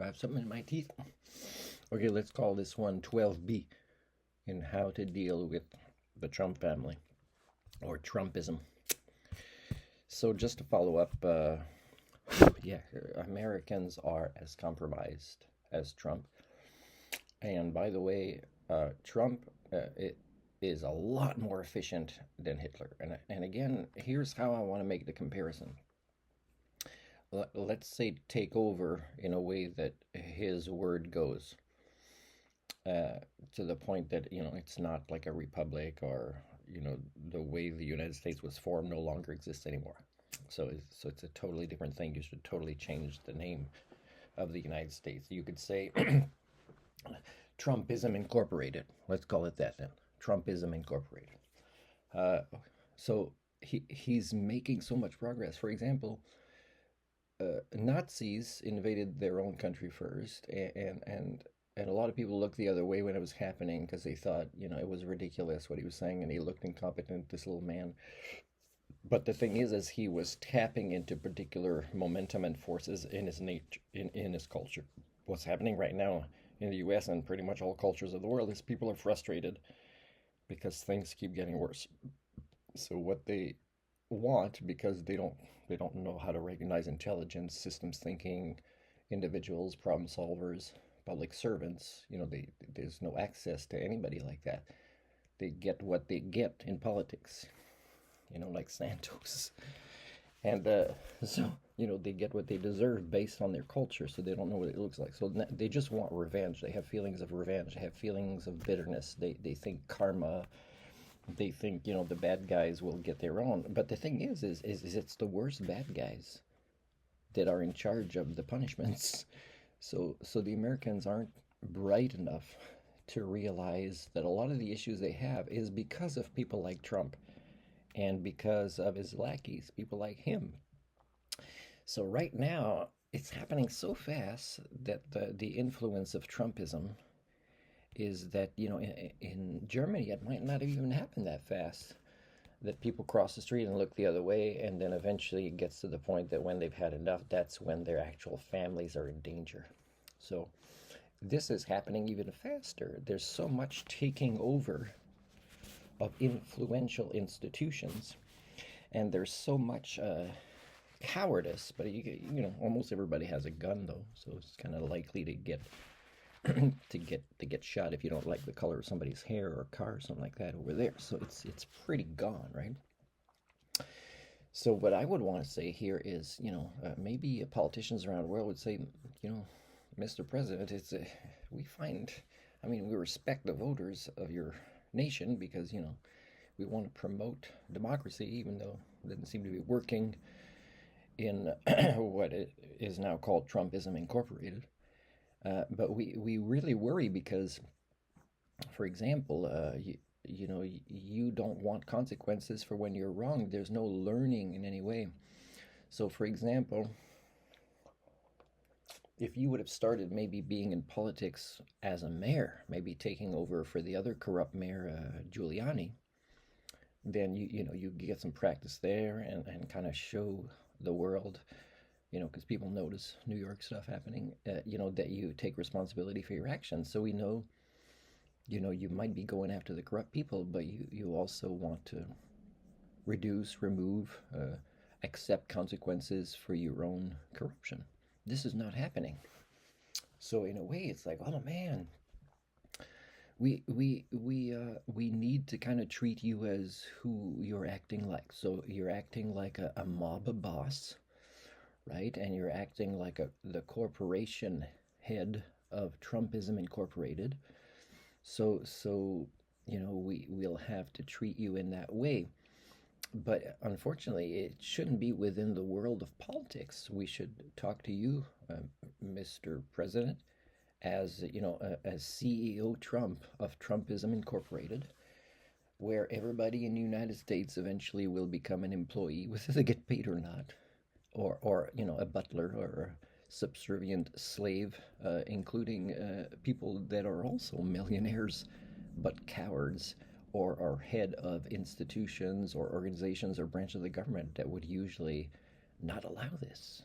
I have something in my teeth. Okay, let's call this one 12B in how to deal with the Trump family or Trumpism. So, just to follow up, yeah, Americans are as compromised as Trump. And by the way, Trump it is a lot more efficient than Hitler. And again, here's how I want to make the comparison. Let's say take over in a way that his word goes, uh, to the point that it's not like a republic, or the way the United States was formed no longer exists anymore. So it's a totally different thing. You should totally change the name of the United States. You could say Trumpism Incorporated. Let's call it that then. Trumpism Incorporated. Uh, so he's making so much progress. For example, Nazis invaded their own country first, and a lot of people looked the other way when it was happening because they thought it was ridiculous what he was saying, and he looked incompetent, this little man. But the thing is he was tapping into particular momentum and forces in his nature, in his culture. What's happening right now in the U.S. and pretty much all cultures of the world is people are frustrated because things keep getting worse. So what they want, because they don't know how to recognize intelligence, systems thinking, individuals, problem solvers, public servants. There's no access to anybody like that. They get what they get in politics. Like Santos, and so they get what they deserve based on their culture. So they don't know what it looks like. So they just want revenge. They have feelings of revenge. They have feelings of bitterness. They think karma. They think the bad guys will get their own. But the thing is it's the worst bad guys that are in charge of the punishments. So the Americans aren't bright enough to realize that a lot of the issues they have is because of people like Trump and because of his lackeys, people like him. So right now, it's happening so fast that the influence of Trumpism is that in Germany it might not even happen that fast. That people cross the street and look the other way, and then eventually it gets to the point that when they've had enough, that's when their actual families are in danger. So this is happening even faster. There's so much taking over of influential institutions, and there's so much cowardice. But almost everybody has a gun though, so it's kind of likely to get to get shot if you don't like the color of somebody's hair or car or something like that over there. So it's pretty gone, right? So what I would want to say here is, maybe politicians around the world would say, you know, Mr. President, we find, I mean, we respect the voters of your nation because, we want to promote democracy, even though it doesn't seem to be working in what it is now called Trumpism Incorporated. But we really worry because, for example, you don't want consequences for when you're wrong. There's no learning in any way. So, for example, if you would have started maybe being in politics as a mayor, maybe taking over for the other corrupt mayor, Giuliani, then you get some practice there and kind of show the world, because people notice New York stuff happening, that you take responsibility for your actions. So we know, you might be going after the corrupt people, but you also want to reduce, remove, accept consequences for your own corruption. This is not happening. So in a way, it's like, oh man, we need to kind of treat you as who you're acting like. So you're acting like a mob boss, right? And you're acting like the corporation head of Trumpism Incorporated. So we'll have to treat you in that way. But unfortunately, it shouldn't be within the world of politics. We should talk to you, Mr. President, as as CEO Trump of Trumpism Incorporated, where everybody in the United States eventually will become an employee, whether they get paid or not, or a butler or a subservient slave, including people that are also millionaires but cowards, or are head of institutions or organizations or branches of the government that would usually not allow this.